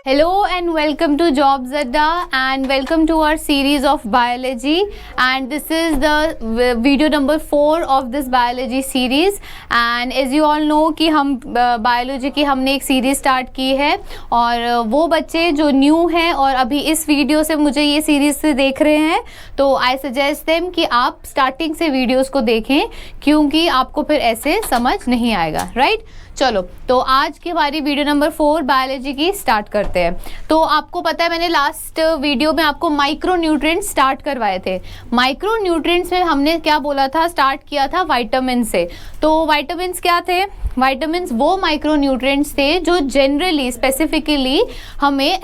Hello and welcome to Jobs Adda and welcome to our series of biology, and this is the video number 4 of this biology series. And as you all know कि हम biology की हमने एक series start की है, और वो बच्चे जो new हैं और अभी इस वीडियो से मुझे ये series से देख रहे हैं, तो I suggest them कि आप starting से वीडियोस को देखें, क्योंकि आपको फिर ऐसे समझ नहीं आएगा, राइट? चलो, तो आज की हमारी वीडियो नंबर 4 बायोलॉजी की स्टार्ट करते हैं। तो आपको पता है मैंने लास्ट वीडियो में आपको माइक्रो न्यूट्रिएंट्स स्टार्ट करवाए थे। माइक्रो न्यूट्रिएंट्स में हमने क्या बोला था, स्टार्ट किया था विटामिन से। तो विटामिन्स क्या थे? विटामिन्स वो माइक्रो न्यूट्रिएंट्स थे जो जनरली स्पेसिफिकली हमें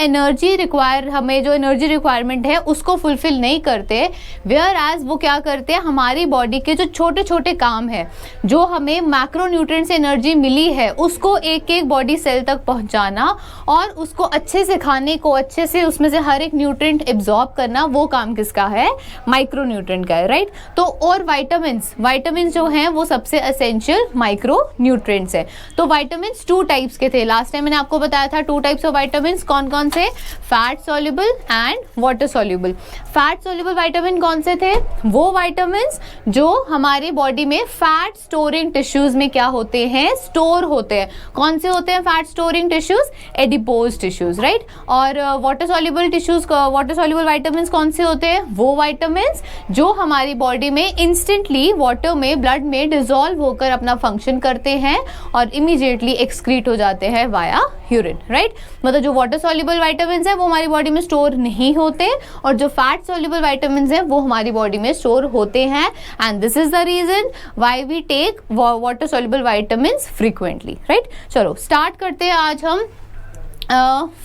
जो एनर्जी रिक्वायरमेंट है उसको फुलफिल नहीं करते, वेयर एज वो क्या करते हैं, हमारी बॉडी के जो छोटे छोटे काम है, जो हमें मैक्रो न्यूट्रिएंट से एनर्जी मिली है उसको एक एक बॉडी सेल तक पहुंचाना और उसको अच्छे से खाने को, अच्छे से उसमें से हर एक न्यूट्रिएंट एब्जॉर्ब करना, वो काम किसका है? माइक्रो न्यूट्रिएंट का है, राइट? तो और विटामिन्स जो हैं वो सबसे एसेंशियल माइक्रो न्यूट्रिएंट्स है। तो विटामिन्स 2 टाइप्स के थे। लास्ट टाइम मैंने आपको बताया था 2 टाइप्स ऑफ विटामिन्स कौन कौन से? Fat soluble and water soluble. Fat soluble vitamin कौन से थे? वो विटामिन्स जो हमारे बॉडी में फैट स्टोरिंग टिश्यूज में क्या होते हैं? स्टोर होते हैं। कौन से होते हैं fat storing tissues? Adipose tissues, right? और water soluble tissues, water soluble vitamins कौन से होते हैं? वो विटामिन्स जो हमारी बॉडी में इंस्टेंटली वाटर में, ब्लड में डिसॉल्व होकर अपना फंक्शन करते हैं और इमीडिएटली एक्सक्रीट हो जाते हैं वाया यूरिन, राइट? मतलब जो वाटर सॉल्युबल विटामिन्स है वो हमारी बॉडी में स्टोर नहीं होते, और जो फैट सॉल्युबल विटामिन्स है वो हमारी बॉडी में स्टोर होते हैं। And this is the reason why we take water soluble vitamins frequently, right? चलो स्टार्ट करते हैं आज हम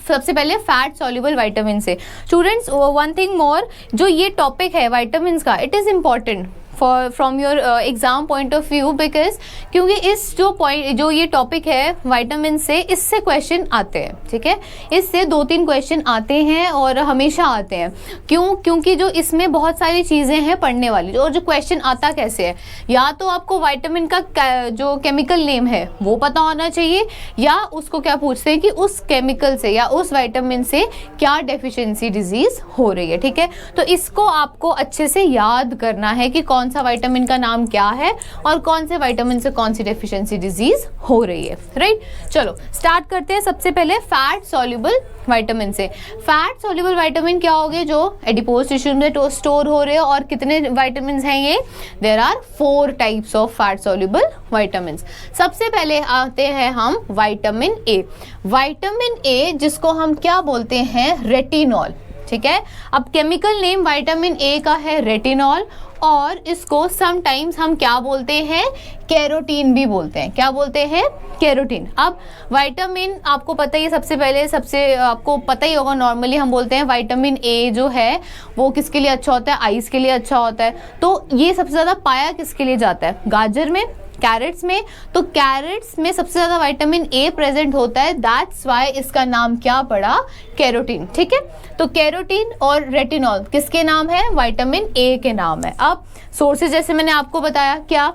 सबसे पहले फैट सॉल्युबल विटामिन से। स्टूडेंट्स, वन थिंग मोर, जो ये टॉपिक है विटामिन्स का, it is important from your exam point of view, because क्योंकि इस जो ये टॉपिक है विटामिन से, इससे क्वेश्चन आते हैं, ठीक है? इससे 2-3 क्वेश्चन आते हैं और हमेशा आते हैं। क्योंकि जो इसमें बहुत सारी चीज़ें हैं पढ़ने वाली, और जो क्वेश्चन आता कैसे है, या तो आपको विटामिन का जो केमिकल नेम है वो पता होना चाहिए, या उसको क्या पूछते हैं कि उस केमिकल से या उस विटामिन से क्या डेफिशिएंसी डिजीज हो रही है, ठीक है? तो इसको आपको अच्छे से याद करना है कि कौन सा विटामिन का नाम क्या है और कौन से विटामिन से कौन सी डेफिशिएंसी डिजीज हो रही है, राइट? चलो स्टार्ट करते हैं सबसे पहले फैट सॉल्युबल विटामिन से। फैट सॉल्युबल विटामिन क्या हो गए? जो एडिपोज टिश्यू में स्टोर हो रहे हैं। और कितने विटामिन हैं ये? There are 4 types of fat soluble vitamin. सबसे पहले आते हैं हम विटामिन ए। विटामिन ए जिसको हम क्या बोलते हैं? रेटिनॉल, ठीक है? अब केमिकल नेम विटामिन ए का है रेटिनॉल, और इसको समटाइम्स हम क्या बोलते हैं? कैरोटीन भी बोलते हैं। क्या बोलते हैं? कैरोटीन। अब विटामिन आपको पता ही है, सबसे आपको पता ही होगा, नॉर्मली हम बोलते हैं विटामिन ए जो है वो किसके लिए अच्छा होता है? आईज के लिए अच्छा होता है। तो ये सबसे ज़्यादा पाया किसके लिए जाता है? गाजर में, कैरेट्स में। तो कैरेट्स में सबसे ज़्यादा विटामिन ए प्रेजेंट होता है, दैट्स वाई इसका नाम क्या पड़ा? कैरोटीन, ठीक है? तो कैरोटीन और रेटिनॉल किसके नाम है? विटामिन ए के नाम है। अब सोर्सेज जैसे मैंने आपको बताया, क्या?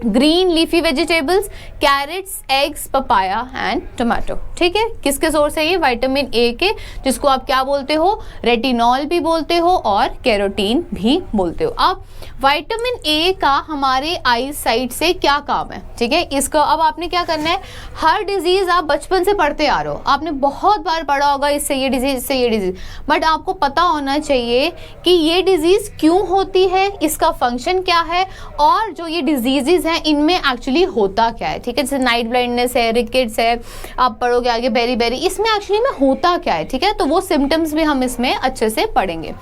Green leafy vegetables, carrots, eggs, papaya and tomato, ठीक है? किसके सोर्स है ये? विटामिन ए के, जिसको आप क्या बोलते हो? रेटिनॉल भी बोलते हो और कैरोटीन भी बोलते हो। अब विटामिन ए का हमारे आई साइट से क्या काम है, ठीक है? इसका अब आपने क्या करना है, हर डिजीज आप बचपन से पढ़ते आ रहे हो, आपने बहुत बार पढ़ा होगा, इससे ये डिजीज, इससे ये डिजीज, बट आपको पता होना चाहिए कि ये डिजीज क्यों होती है, इसका फंक्शन क्या है, और जो ये डिजीजेज हैं इनमें एक्चुअली होता क्या है, ठीक है? जैसे नाइट ब्लाइंडनेस है, रिकेट्स है, आप पढ़ोगे आगे बेरी, इसमें एक्चुअली में होता क्या है, ठीक है? तो वो सिम्टम्स भी हम इसमें अच्छे से पढ़ेंगे।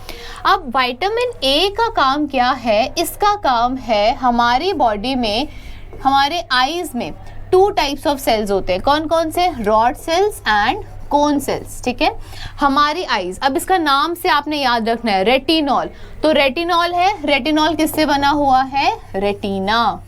अब विटामिन ए का काम क्या है? इसका काम है हमारी बॉडी में, हमारे आईज में 2 टाइप्स ऑफ सेल्स होते हैं। कौन कौन से? Rod cells and cone sales, ठीक है? हमारी आईज, अब इसका नाम से आपने याद रखना है, रेटिनॉल। तो रेटिनॉल है, रेटिनॉल किससे बना हुआ है? रेटिना।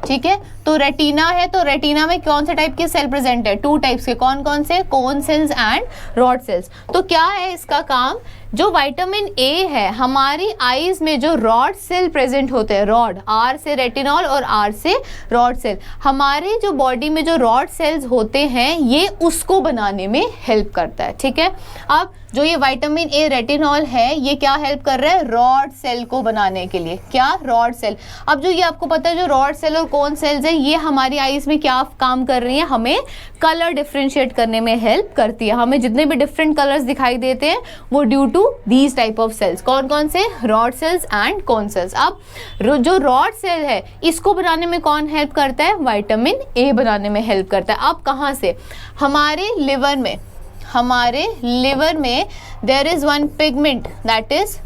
ठीक है। तो रेटिना है, तो रेटिना में कौन से टाइप के सेल प्रेजेंट है? 2 टाइप्स के। कौन कौन से? Cone cells and rod sales. तो क्या है इसका काम? जो विटामिन ए है, हमारी आईज में जो रॉड सेल प्रेजेंट होते हैं, रॉड, आर से रेटिनॉल और आर से रॉड सेल, हमारे जो बॉडी में जो रॉड सेल्स होते हैं ये उसको बनाने में हेल्प करता है। ठीक है। अब जो ये विटामिन ए रेटिनॉल है ये क्या हेल्प कर रहा है? रॉड सेल को बनाने के लिए। क्या? Rod cell. अब जो ये आपको पता है जो रॉड सेल और कोन सेल्स है ये हमारी आईज में क्या काम कर रही है? हमें कलर डिफरेंशिएट करने में हेल्प करती है। हमें जितने भी डिफरेंट कलर्स दिखाई देते हैं वो due to these type of cells. कौन कौन से? Rod cells and cone cells. अब जो रॉड सेल है इसको बनाने में कौन हेल्प करता है? विटामिन ए बनाने में हेल्प करता है। अब कहाँ से? हमारे लिवर में, हमारे लिवर में there is one pigment that is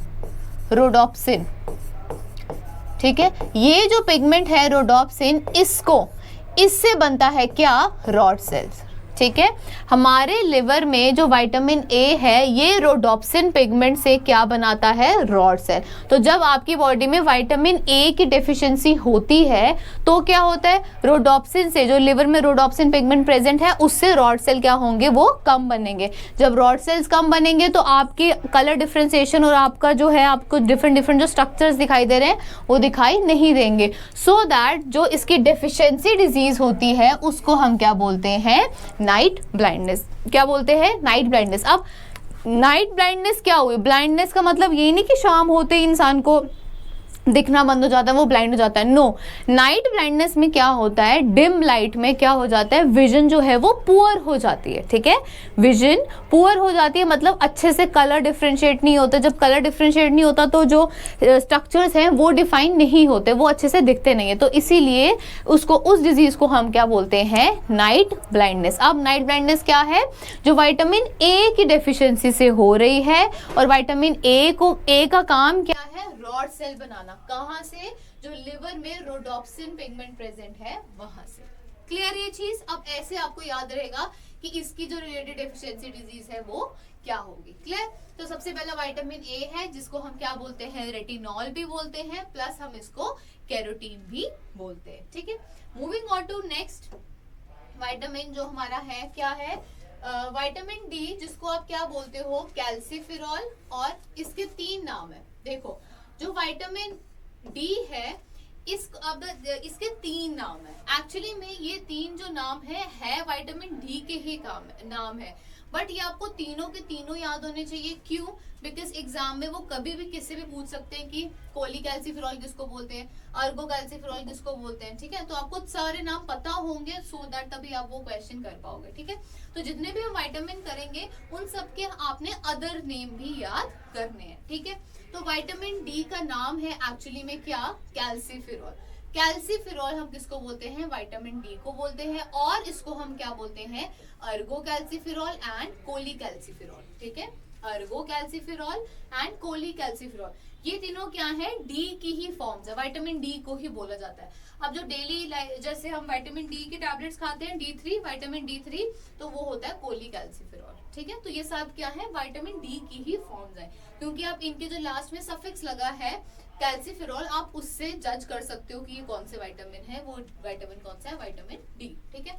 rhodopsin. ठीक है। ये जो पिगमेंट है रोडोप्सिन, इससे बनता है क्या? Rod sales. ठीक है। हमारे लिवर में जो विटामिन ए है ये रोडोप्सिन पिगमेंट से क्या बनाता है? Rod cell. तो जब आपकी बॉडी में विटामिन ए की डेफिशिएंसी होती है तो क्या होता है? रोडोप्सिन से, जो लिवर में रोडोप्सिन पिगमेंट प्रेजेंट है उससे रॉड सेल क्या होंगे? वो कम बनेंगे। जब रॉड सेल्स कम बनेंगे तो आपकी कलर डिफरेंशिएशन और आपका जो है आपको डिफरेंट जो स्ट्रक्चर्स दिखाई दे रहे हैं वो दिखाई नहीं देंगे। सो दैट जो इसकी डेफिशिएंसी डिजीज होती है उसको हम क्या बोलते हैं? Night blindness. क्या बोलते हैं? Night blindness. अब नाइट ब्लाइंडनेस क्या हुई? ब्लाइंडनेस का मतलब ये नहीं कि शाम होते ही इंसान को दिखना बंद हो जाता है, वो ब्लाइंड हो जाता है। नो, नाइट ब्लाइंडनेस में क्या होता है? डिम लाइट में क्या हो जाता है? विजन जो है वो पुअर हो जाती है। ठीक है। विजन पुअर हो जाती है मतलब अच्छे से कलर डिफरेंशिएट नहीं होता। जब कलर डिफरेंशिएट नहीं होता तो जो स्ट्रक्चर्स हैं वो डिफाइन नहीं होते, वो अच्छे से दिखते नहीं है। तो इसीलिए उस डिजीज को हम क्या बोलते हैं? Night blindness. अब नाइट ब्लाइंडनेस क्या है? जो विटामिन ए की डेफिशिएंसी से हो रही है। और विटामिन ए का काम क्या है? रॉड सेल बनाना। कहाँ से? जो लिवर में रोडोप्सिन पिगमेंट प्रेजेंट है वहां से। क्लियर ये चीज? अब ऐसे आपको याद रहेगा कि इसकी जो रिलेटेड डेफिशिएंसी डिजीज है वो क्या होगी। क्लियर? तो सबसे पहला विटामिन ए है जिसको हम क्या बोलते हैं? रेटिनॉल भी बोलते हैं, प्लस हम इसको कैरोटीन भी बोलते हैं। ठीक है। Moving on to next vitamin जो हमारा है, क्या है? विटामिन डी, जिसको आप क्या बोलते हो? कैल्सीफेरॉल। और इसके 3 नाम है। देखो, जो विटामिन डी है इसके 3 नाम है। एक्चुअली में ये 3 जो नाम है विटामिन डी के ही नाम है। बट ये आपको तीनों के तीनों याद होने चाहिए। क्यों? बिकॉज एग्जाम में वो कभी भी किससे भी पूछ सकते हैं कि कोलिकैल्सीफेरॉल किसको बोलते हैं, अर्गोकैल्सीफेरॉल किसको बोलते हैं। ठीक है। तो आपको सारे नाम पता होंगे सो दैट तभी आप वो क्वेश्चन कर पाओगे। ठीक है। तो जितने भी हम विटामिन करेंगे उन सबके आपने अदर नेम भी याद करने हैं। ठीक है। तो विटामिन डी का नाम है एक्चुअली में क्या? कैल्सीफेरॉल। कैल्सीफेरॉल हम किसको बोलते हैं? विटामिन डी को बोलते हैं। और इसको हम क्या बोलते हैं? अर्गोकैल्सीफेरॉल एंड कोलिकैल्सीफेरॉल। ठीक है। अर्गोकैल्सीफेरॉल एंड कोलिकैल्सीफेरॉल, ये तीनों क्या है? डी की ही फॉर्म्स है। विटामिन डी को ही बोला जाता है। अब जो डेली जैसे हम विटामिन डी के टैबलेट्स खाते हैं D3, विटामिन D3, तो वो होता है कोलिकैल्सीफेरॉल। ठीक है। तो ये सब क्या है? विटामिन डी की ही फॉर्म्स है। क्योंकि आप इनके जो लास्ट में सफिक्स लगा है कैल्सीफेरॉल, आप उससे जज कर सकते हो कि ये कौन से विटामिन है। वो विटामिन कौन सा है? Vitamin D. ठीक है।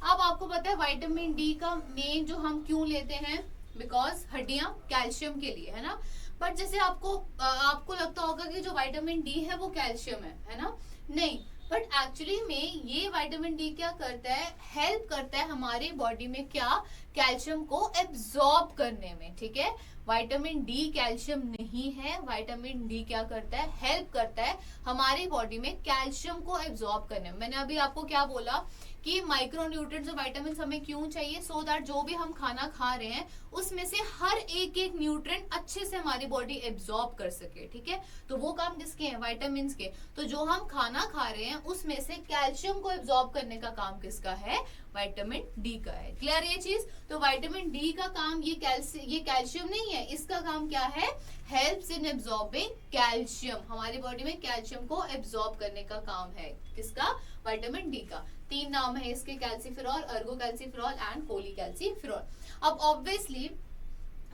अब आपको पता है विटामिन डी का मेन जो हम क्यों लेते हैं? बिकॉज हड्डियां कैल्शियम के लिए, है ना। बट जैसे आपको लगता होगा कि जो विटामिन डी है वो कैल्शियम है ना। नहीं, बट एक्चुअली में ये विटामिन डी क्या करता है? हेल्प करता है हमारे बॉडी में क्या? कैल्शियम को एब्जॉर्ब करने में। ठीक है। विटामिन डी कैल्शियम नहीं है। विटामिन डी क्या करता है? हेल्प करता है हमारी बॉडी में कैल्शियम को एब्जॉर्ब करने में। मैंने अभी आपको क्या बोला कि माइक्रोन्यूट्रिएंट्स और विटामिन हमें क्यों चाहिए? सो दैट जो भी हम खाना खा रहे हैं उसमें से हर एक न्यूट्रिएंट अच्छे से हमारी बॉडी एब्जॉर्ब कर सके। ठीक है। तो वो काम किसके हैं? विटामिन के। तो जो हम खाना खा रहे हैं उसमें से कैल्शियम को एब्जॉर्ब करने का काम किसका है? विटामिन डी का है। क्लियर ये चीज? तो विटामिन डी का काम ये कैल्शियम नहीं है, इसका काम क्या है? Helps in absorbing calcium. हमारी बॉडी में कैल्शियम को एब्जॉर्ब करने का काम है किसका? विटामिन डी का। 3 नाम है इसके, कैल्सीफेरॉल, अर्गोकैल्सीफेरॉल एंड कोलिकैल्सीफेरॉल। अब ऑब्वियसली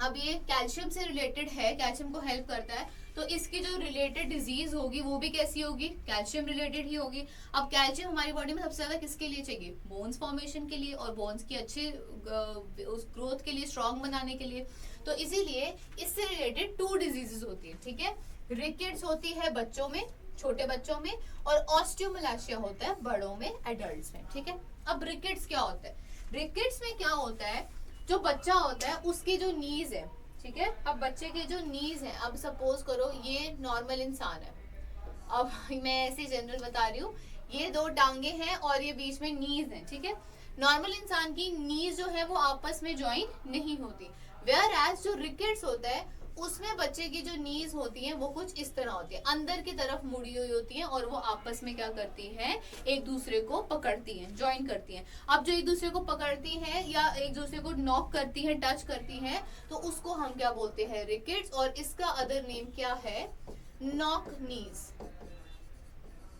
अब ये कैल्शियम से रिलेटेड है, कैल्शियम को हेल्प करता है, तो इसकी जो रिलेटेड डिजीज होगी वो भी कैसी होगी, कैल्शियम रिलेटेड ही होगी। अब कैल्शियम हमारी बॉडी में सबसे ज्यादा किसके लिए चाहिए, बोन्स फॉर्मेशन के लिए और बोन्स की अच्छे उस ग्रोथ के लिए, स्ट्रॉन्ग बनाने के लिए। तो इसीलिए इससे रिलेटेड 2 डिजीजेस होती है, ठीक है। रिकेट्स होती है बच्चों में, छोटे बच्चों में, और ऑस्टियोमलाशिया होता है बड़ों में, एडल्ट्स में, ठीक है। अब रिकेट्स क्या होता है, रिकेट्स में क्या होता है, जो बच्चा होता है उसकी जो नीज है, ठीक है। अब बच्चे के जो नीज है, अब सपोज करो ये नॉर्मल इंसान है, अब मैं ऐसे जनरल बता रही हूँ, ये 2 टांगे हैं और ये बीच में नीज है, ठीक है। नॉर्मल इंसान की नीज जो है वो आपस में ज्वाइन नहीं होती, वेयर एज जो रिकेट्स होता है उसमें बच्चे की जो नीज होती है वो कुछ इस तरह होती है, अंदर की तरफ मुड़ी हुई होती है, और वो आपस में क्या करती हैं, एक दूसरे को पकड़ती हैं, ज्वाइन करती हैं। अब जो एक दूसरे को पकड़ती हैं या एक दूसरे को नॉक करती हैं, टच करती हैं, तो उसको हम क्या बोलते हैं, रिकेट्स, और इसका अदर नेम क्या है, नॉक नीज,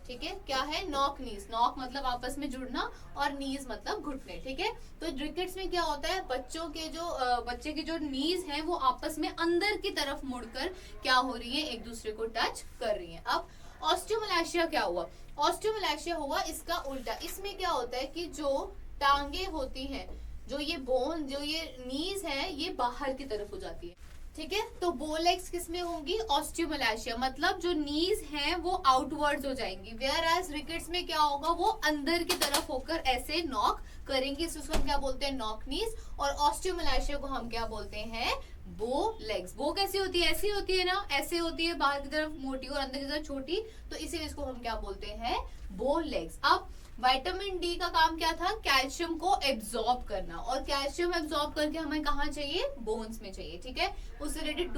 ठीक है। क्या है, नॉक नीज, नॉक मतलब आपस में जुड़ना और नीज मतलब घुटने, ठीक है। तो रिकेट्स में क्या होता है, बच्चे की जो नीज है वो आपस में अंदर की तरफ मुड़कर क्या हो रही है, एक दूसरे को टच कर रही है। अब ऑस्टियोमलाशिया क्या हुआ, ऑस्टियोमलाशिया हुआ इसका उल्टा, इसमें क्या होता है कि जो टांगे होती हैं, जो ये बोन, जो ये नीज है, ये बाहर की तरफ हो जाती है, ठीक है। तो बो लेग्स किस में होंगी, ऑस्टियोमलाशिया, मतलब जो नीज हैं वो आउटवर्ड्स हो जाएंगी, वेयर एज रिकेट्स में क्या होगा, वो अंदर की तरफ होकर ऐसे नॉक करेंगे, इसको हम क्या बोलते हैं, नॉक नीज, और ऑस्टियोमलाशिया को हम क्या बोलते हैं, बो लेग्स। बो कैसी होती है, ऐसी होती है ना, ऐसे होती है, बाहर की तरफ मोटी और अंदर की तरफ छोटी, तो इसीलिए इसको हम क्या बोलते हैं, बो लेग्स। अब विटामिन डी का काम क्या था, कैल्शियम को एब्जॉर्ब करना, और कैल्शियम एब्जॉर्ब करके हमें कहाँ चाहिए, बोन्स में चाहिए, ठीक है। उससे रिलेटेड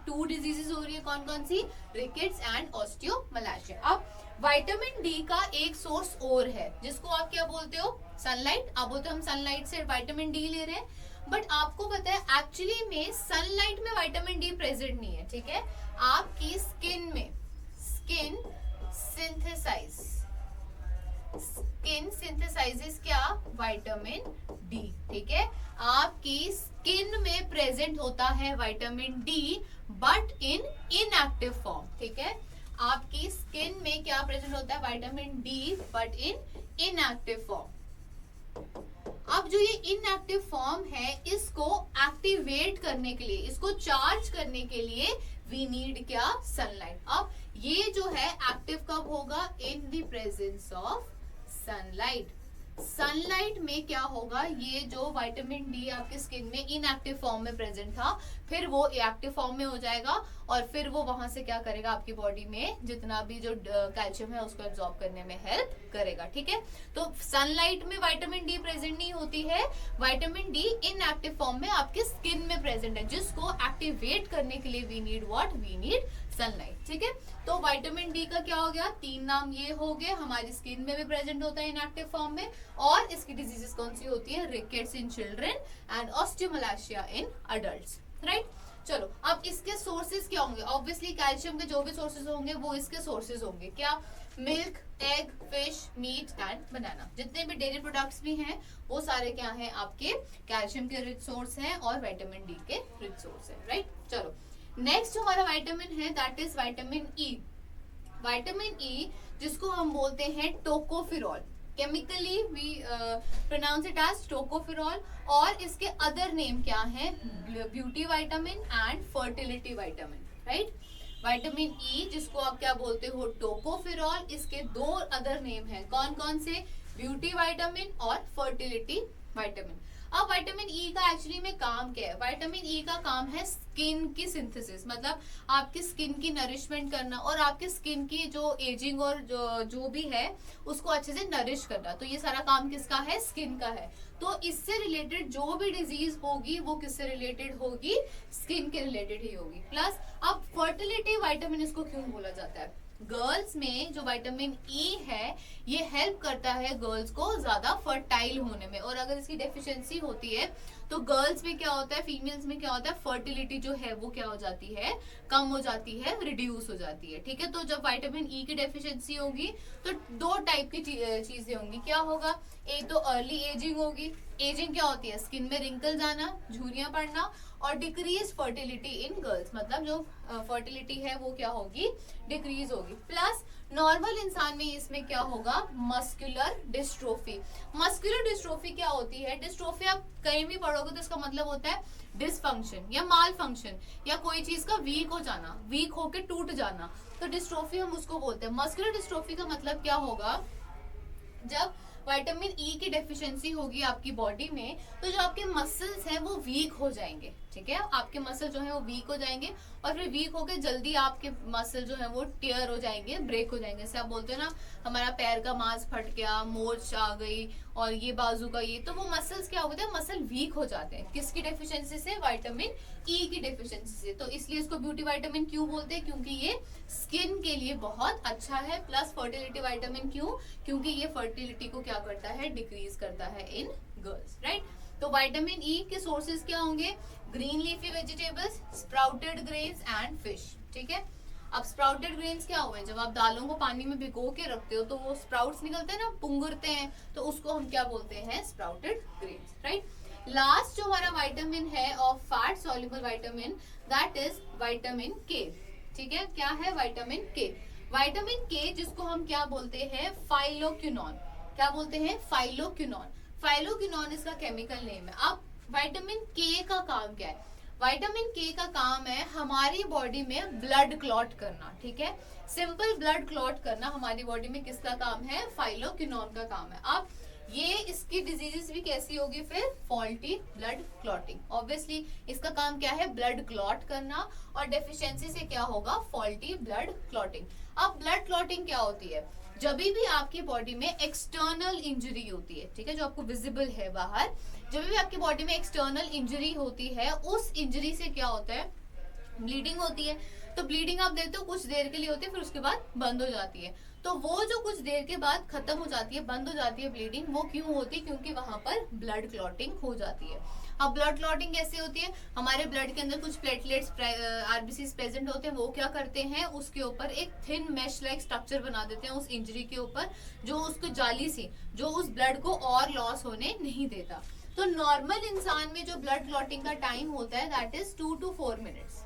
2 डिजीजेस हो रही है, कौन कौन सी, रिकेट्स एंड ऑस्टियोमलाशिया। अब विटामिन डी का एक सोर्स और है, जिसको आप क्या बोलते हो, सनलाइट। आप बोलते हो हम सनलाइट से विटामिन डी ले रहे हैं, बट आपको पता है एक्चुअली में सनलाइट में विटामिन डी प्रेजेंट नहीं है, ठीक है। आपकी स्किन में, स्किन सिंथेसाइजेस क्या, विटामिन डी, ठीक है। आपकी स्किन में प्रेजेंट होता है vitamin D, but in inactive form, ठीक है। आपकी स्किन में क्या प्रेजेंट होता है, vitamin D, but in inactive form. अब जो ये इनएक्टिव फॉर्म है, इसको एक्टिवेट करने के लिए, इसको चार्ज करने के लिए वी नीड क्या, सनलाइट। अब ये जो है एक्टिव कब होगा, in the presence of sunlight. Sunlight में क्या होगा, ये जो विटामिन डी आपकी स्किन में इनएक्टिव फॉर्म में प्रेजेंट था, फिर वो एक्टिव फॉर्म में हो जाएगा, और फिर वो वहां से क्या करेगा, आपकी बॉडी में जितना भी जो कैल्शियम है उसको एब्जॉर्ब करने में हेल्प करेगा, ठीक है। तो सनलाइट में विटामिन डी प्रेजेंट नहीं होती है, विटामिन डी इनएक्टिव फॉर्म में आपके स्किन में प्रेजेंट है, जिसको एक्टिवेट करने के लिए we need what, we need sunlight, ठीक है। तो विटामिन डी का क्या हो गया, 3 नाम ये हो गए, हमारी स्किन में भी प्रेजेंट होता है इनएक्टिव फॉर्म में, और इसकी डिजीजेस कौन सी होती है, rickets in children and osteomalacia in adults, right. चलो, अब इसके सोर्सेज क्या होंगे, ऑब्वियसली कैल्शियम के जो भी सोर्सेज होंगे वो इसके सोर्सेज होंगे, क्या, milk, egg, fish, meat and banana. जितने भी डेयरी प्रोडक्ट्स भी हैं वो सारे क्या हैं, आपके कैल्शियम के रिच सोर्स हैं और विटामिन डी के रिच सोर्स हैं, राइट। चलो, नेक्स्ट हमारा विटामिन है, that is vitamin E. Vitamin E जिसको हम बोलते हैं tocopherol, chemically we pronounce it as tocopherol, और इसके अदर नेम क्या है, beauty vitamin and fertility vitamin, right. Vitamin E जिसको आप क्या बोलते हो, टोकोफेरॉल, इसके 2 अदर नेम हैं, कौन कौन से, ब्यूटी विटामिन और फर्टिलिटी विटामिन। अब विटामिन ई का एक्चुअली में काम क्या है, विटामिन ई का काम है स्किन की सिंथेसिस, मतलब आपकी स्किन की नरिशमेंट करना और आपकी स्किन की जो एजिंग और जो भी है उसको अच्छे से नरिश करना। तो ये सारा काम किसका है, स्किन का है। तो इससे रिलेटेड जो भी डिजीज होगी वो किससे रिलेटेड होगी, स्किन के रिलेटेड ही होगी। प्लस अब फर्टिलिटी विटामिन इसको क्यों बोला जाता है, गर्ल्स में जो विटामिन ई है ये हेल्प करता है गर्ल्स को ज्यादा फर्टाइल होने में, और अगर इसकी डेफिशिएंसी होती है तो गर्ल्स में क्या होता है, फीमेल्स में क्या होता है, फर्टिलिटी जो है वो क्या हो जाती है, कम हो जाती है, रिड्यूस हो जाती है। ठीक है, तो जब विटामिन ई की डेफिशिएंसी होगी तो दो टाइप की चीजें होंगी। क्या होगा, एक तो अर्ली एजिंग होगी। एजिंग क्या होती है, स्किन में रिंकल जाना, झुर्रियां पड़ना, और डिक्रीज फर्टिलिटी इन गर्ल्स, मतलब जो फर्टिलिटी है वो क्या होगी, डिक्रीज होगी। प्लस नॉर्मल इंसान में इसमें क्या होगा, मस्कुलर डिस्ट्रोफी। मस्कुलर डिस्ट्रोफी क्या होती है, डिस्ट्रोफी आप कहीं भी पढ़ोगे तो इसका मतलब होता है डिसफंक्शन या माल फंक्शन, या कोई चीज का वीक हो जाना, वीक होके टूट जाना, तो डिस्ट्रोफी हम उसको बोलते हैं। मस्कुलर डिस्ट्रोफी का मतलब क्या होगा, जब विटामिन ई की डेफिशिएंसी होगी आपकी बॉडी में, तो जो आपके मसल्स हैं वो वीक हो जाएंगे। ठीक है, आपके मसल जो है वो वीक हो जाएंगे, और फिर वीक होकर जल्दी आपके मसल जो है वो टेयर हो जाएंगे, ब्रेक हो जाएंगे। जैसे आप बोलते हैं ना, हमारा पैर का मांस फट गया, मोच आ गई, और ये बाजू का ये, तो वो मसल्स क्या होते हैं, मसल वीक हो जाते हैं। किसकी डेफिशिएंसी से, विटामिन ई की डेफिशिएंसी से। तो इसलिए इसको ब्यूटी विटामिन क्यों बोलते हैं, क्योंकि ये स्किन के लिए बहुत अच्छा है। प्लस फर्टिलिटी विटामिन क्यों, क्योंकि ये फर्टिलिटी को क्या करता है, डिक्रीज करता है इन गर्ल्स, राइट। तो विटामिन ई के सोर्सेज क्या होंगे, green leafy vegetables, sprouted grains and fish. ठीक है, अब स्प्राउटेड ग्रेन्स क्या हुए, जब आप दालों को पानी में भिगो के रखते हो तो वो स्प्राउट्स निकलते हैं ना, पुंगरते हैं, तो उसको हम क्या बोलते हैं, स्प्राउटेड ग्रेन्स, राइट। लास्ट जो हमारा विटामिन है of fat soluble vitamin, that is vitamin के। ठीक है, क्या है, विटामिन के। विटामिन के जिसको हम क्या बोलते हैं, फाइलोक्विनोन। क्या बोलते हैं, फाइलोक्विनोन। फाइलोक्विनोन इसका केमिकल नेम है। अब विटामिन के का काम क्या है, विटामिन के का काम है हमारी बॉडी में ब्लड क्लॉट करना। ठीक है, सिंपल ब्लड क्लॉट करना हमारी बॉडी में किसका काम है, फाइलोक्विनोन का काम है। अब ये इसकी डिजीजेस भी कैसी होगी फिर, फॉल्टी ब्लड क्लॉटिंग। ऑब्वियसली इसका काम क्या है, ब्लड क्लॉट करना, और डेफिशिएंसी से क्या होगा, फॉल्टी ब्लड क्लॉटिंग। अब ब्लड क्लॉटिंग क्या होती है, जब भी आपकी बॉडी में एक्सटर्नल इंजरी होती है, ठीक है, जो आपको विजिबल है बाहर, जब भी आपकी बॉडी में एक्सटर्नल इंजरी होती है, उस इंजरी से क्या होता है, ब्लीडिंग होती है। तो ब्लीडिंग आप देखते हो कुछ देर के लिए होती है, फिर उसके बाद बंद हो जाती है। तो वो जो कुछ देर के बाद खत्म हो जाती है, बंद हो जाती है ब्लीडिंग, वो क्यों होती है, क्योंकि वहां पर ब्लड क्लॉटिंग हो जाती है। अब ब्लड क्लॉटिंग कैसे होती है, हमारे ब्लड के अंदर कुछ प्लेटलेट्स, आरबीसी प्रेजेंट होते हैं, वो क्या करते हैं, उसके ऊपर एक थिन मैश लाइक स्ट्रक्चर बना देते हैं उस इंजरी के ऊपर, जो उसको जाली सी, जो उस ब्लड को और लॉस होने नहीं देता। तो नॉर्मल इंसान में जो ब्लड क्लॉटिंग का टाइम होता है, दैट इज 2 to 4 मिनट्स।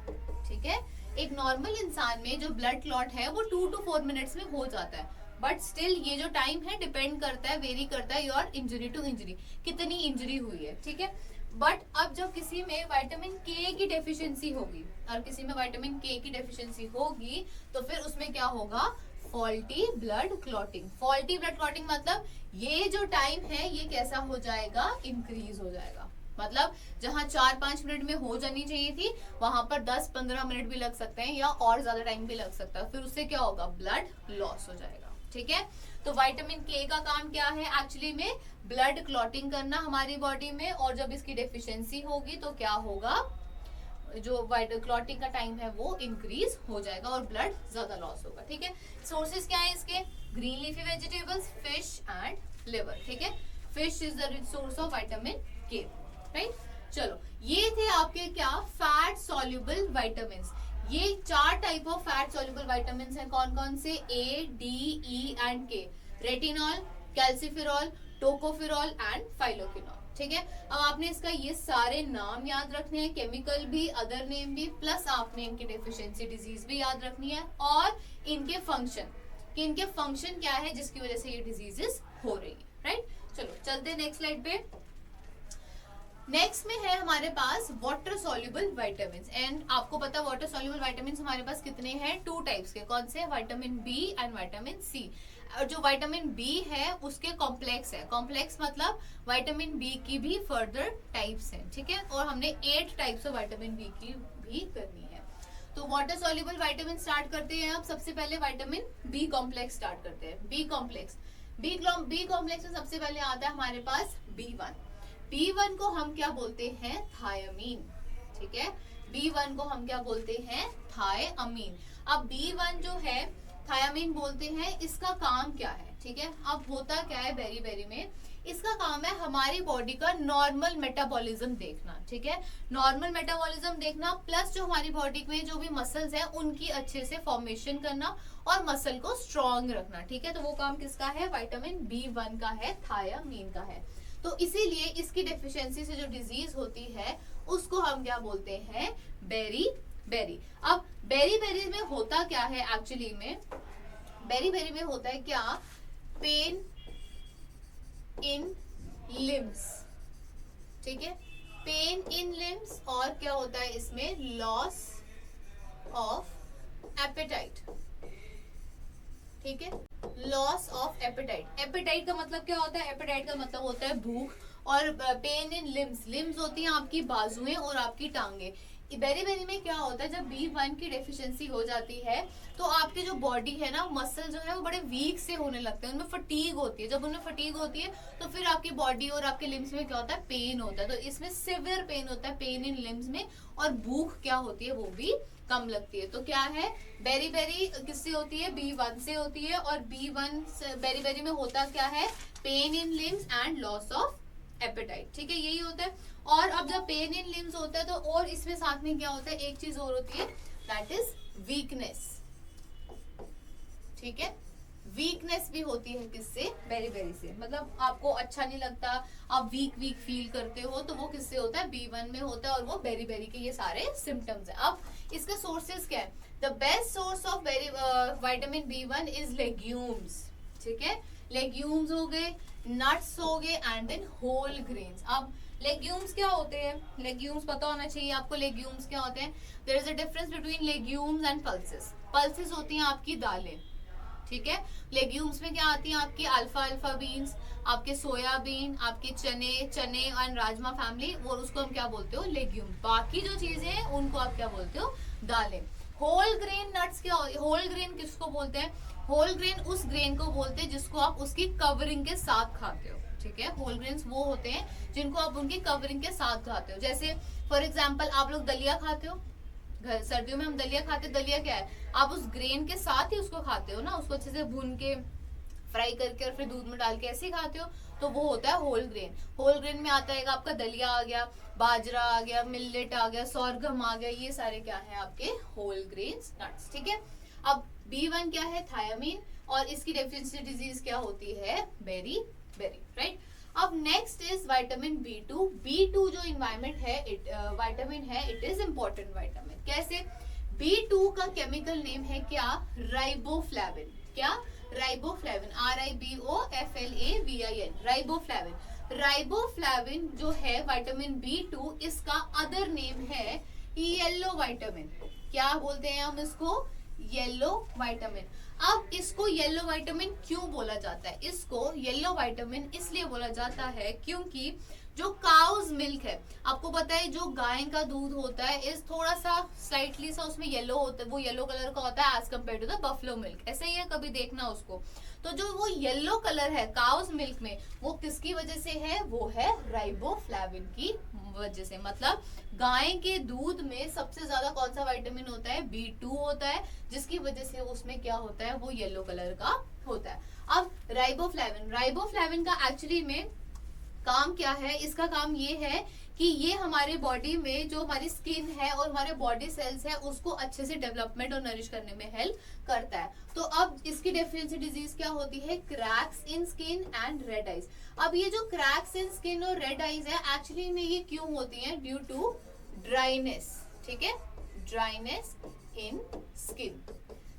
ठीक है, एक नॉर्मल इंसान में जो ब्लड क्लॉट है वो 2 to 4 मिनट्स में हो जाता है। बट स्टिल ये जो टाइम है डिपेंड करता है, वेरी करता है योर इंजरी टू इंजरी, कितनी इंजरी हुई है। ठीक है, बट अब जब किसी में विटामिन के की डेफिशिएंसी होगी और किसी में विटामिन के की डेफिशिएंसी होगी, तो फिर उसमें क्या होगा, faulty blood clotting. Faulty blood clotting मतलब ये जो टाइम है ये कैसा हो जाएगा, इंक्रीज हो जाएगा। मतलब जहां 4-5 मिनट में हो जानी चाहिए थी, वहां पर 10-15 मिनट भी लग सकते हैं, या और ज्यादा टाइम भी लग सकता है। फिर उससे क्या होगा, ब्लड लॉस हो जाएगा। ठीक है, तो विटामिन के का काम क्या है, एक्चुअली में ब्लड क्लॉटिंग करना हमारी बॉडी में, और जब इसकी डेफिशिएंसी होगी तो क्या होगा, जो क्लॉटिंग का टाइम है वो इंक्रीज हो जाएगा और ब्लड ज्यादा लॉस होगा। ठीक है, सोर्सेज क्या है इसके, green leafy vegetables, fish and liver. ठीक है, fish is the rich source of vitamin के, राइट। चलो, ये थे आपके क्या, फैट सॉल्युबल विटामिन्स। ये 4 type of fat soluble vitamins हैं, कौन कौन से, ए, डी, ई एंड के। Retinol, calciferol, tocopherol and phylloquinone. ठीक है, अब आपने इसका ये सारे नाम याद रखने हैं, केमिकल भी, अदर नेम भी, प्लस आपने इनकी डेफिशिएंसी डिजीज भी याद रखनी है, और इनके फंक्शन, कि इनके फंक्शन क्या है जिसकी वजह से ये डिजीजेस हो रही है, राइट। चलो चलते हैं नेक्स्ट स्लाइड पे। नेक्स्ट में है हमारे पास वाटर सॉल्युबल विटामिन्स, एंड आपको पता वाटर सॉल्युबल विटामिन्स हमारे पास कितने हैं, 2 टाइप्स के। कौन से, vitamin B and vitamin C. और जो विटामिन बी है उसके कॉम्प्लेक्स है, कॉम्प्लेक्स मतलब विटामिन बी की भी फर्दर टाइप्स हैं। ठीक है, और हमने 8 टाइप्स ऑफ विटामिन बी की भी करनी है। तो वाटर सॉल्युबल विटामिन स्टार्ट करते हैं। अब सबसे पहले विटामिन बी कॉम्प्लेक्स स्टार्ट करते हैं। बी कॉम्प्लेक्स, बी कॉम्प्लेक्स में सबसे पहले आता है हमारे पास B1। B1 को हम क्या बोलते हैं, थायमीन। ठीक है, B1 को हम क्या बोलते हैं, थायमीन। अब B1 जो है थायमीन बोलते हैं, इसका काम क्या है, ठीक है। अब होता क्या है बेरी बेरी में, इसका काम है हमारी बॉडी का नॉर्मल मेटाबॉलिज्म देखना, ठीक है, नॉर्मल मेटाबॉलिज्म देखना, प्लस जो हमारी बॉडी में जो भी मसल्स है उनकी अच्छे से फॉर्मेशन करना और मसल को स्ट्रॉन्ग रखना, ठीक है। तो वो काम किसका है, विटामिन B1 का है, थायामीन का है। तो इसीलिए इसकी डेफिशिएंसी से जो डिजीज होती है उसको हम क्या बोलते हैं, बेरी बेरी। अब बेरी बेरी में होता क्या है, एक्चुअली में बेरी बेरी में होता है क्या, पेन इन लिम्स, ठीक है, पेन इन लिम्स, और क्या होता है इसमें, लॉस ऑफ एपेटाइट, ठीक है, लॉस ऑफ एपेटाइट। एपेटाइट का मतलब क्या होता है, एपेटाइट का मतलब होता है भूख, और पेन इन लिम्स, लिम्स होती हैं आपकी बाजुएं और आपकी टांगे। बेरी बेरी में क्या होता है, जब B1 की डेफिशिएंसी हो जाती है तो आपकी जो बॉडी है ना, मसल जो है वो बड़े वीक से होने लगते हैं, उनमें फटीग होती है। जब उनमें फटीग होती है तो फिर आपकी बॉडी और आपके लिम्स में क्या होता है, पेन होता है। तो इसमें सिवियर पेन होता है, पेन इन लिम्स में, और भूख क्या होती है, वो भी कम लगती है। तो क्या है, बेरी बेरी किससे होती है, B1 से होती है, और B1 बेरी बेरी में होता क्या है, pain in limbs and loss of apatite, ठीक है, यही होता है। और अब जब पेन इन लिम्स होता है तो और इसमें साथ में क्या होता है, एक चीज और होती है, दैट इज वीकनेस, ठीक है, वीकनेस भी होती है किससे, बेरी बेरी से। मतलब आपको अच्छा नहीं लगता, आप वीक वीक फील करते हो, तो वो किससे होता है, B1 में होता है, और वो बेरी बेरी के ये सारे सिम्टम्स है। अब इसका सोर्सेज क्या है, the best source of vitamin B1 is legumes, ठीक है, लेग्यूम्स हो गए, नट्स हो गए, एंड देन होल ग्रेन्स। अब लेग्यूम्स क्या होते हैं, लेग्यूम्स पता होना चाहिए आपको, लेग्यूम्स क्या होते हैं, there is a difference between legumes and pulses. Pulses होती हैं आपकी दालें, ठीक है, लेग्यूम्स में क्या आती हैं आपकी अल्फा बीन्स, आपके सोयाबीन, आपके चने एंड राजमा फैमिली, वो उसको हम क्या बोलते हो, लेग्यूम। बाकी जो चीजें हैं उनको आप क्या बोलते हो, दालें। होल ग्रेन नट्स क्या, होल ग्रेन किसको बोलते हैं, होल ग्रेन उस ग्रेन को बोलते हैं जिसको आप उसकी कवरिंग के साथ खाते हो, ठीक है। होल ग्रेन्स वो होते हैं जिनको आप उनकी कवरिंग के साथ खाते हो। जैसे फॉर एग्जांपल आप लोग दलिया खाते हो, सर्दियों में हम दलिया खाते हैं, दलिया क्या है, आप उस ग्रेन के साथ ही उसको खाते हो ना, उसको अच्छे से भून के फ्राई करके और फिर दूध में डाल के ऐसे ही खाते हो, तो वो होता है होल ग्रेन। होल ग्रेन में आता है आपका दलिया आ गया, बाजरा आ गया, मिलेट आ गया, सोरगम आ गया, ये सारे क्या है आपके होल ग्रेन्स नट्स, ठीक है। अब B1 क्या है, थायामीन, और इसकी डेफिशिएंसी डिजीज क्या होती है, बेरी बेरी, राइट। अब next is vitamin B2। B2 जो इन्वायरमेंट है, विटामिन है, इट इज इंपॉर्टेंट विटामिन। कैसे, B2 का केमिकल नेम है क्या, राइबोफ्लेविन। क्या, राइबोफ्लेविन, RIBOFLAVIN, राइबोफ्लेविन। राइबोफ्लेविन जो है विटामिन B2, इसका अदर नेम है येलो विटामिन। क्या बोलते हैं हम इसको, येलो विटामिन। अब इसको येलो विटामिन क्यों बोला जाता है, इसको येलो विटामिन इसलिए बोला जाता है क्योंकि जो काउज मिल्क है, आपको पता है जो गाय का दूध होता है, इस थोड़ा सा स्लाइटली सा उसमें येलो होता है, वो येलो कलर का होता है as compare to the buffalo milk, ऐसे ही है, कभी देखना उसको। तो जो वो येलो कलर है काउज मिल्क में, वो किसकी वजह से है, वो है राइबोफ्लेविन की वजह से। मतलब गाय के दूध में सबसे ज्यादा कौन सा विटामिन होता है, B2 होता है, जिसकी वजह से उसमें क्या होता है, वो येलो कलर का होता है। अब राइबोफ्लेविन, राइबोफ्लेविन का एक्चुअली में काम क्या है, इसका काम ये है कि ये हमारे बॉडी में जो हमारी स्किन है और हमारे बॉडी सेल्स है उसको अच्छे से डेवलपमेंट और नरिश करने में हेल्प करता है। तो अब इसकी डेफिशिएंसी डिजीज क्या होती है, cracks in skin and red eyes. अब ये जो क्रैक्स इन स्किन और रेड आइज है, एक्चुअली में ये क्यों होती है, ड्यू टू ड्राइनेस, ठीक है, ड्राइनेस इन स्किन।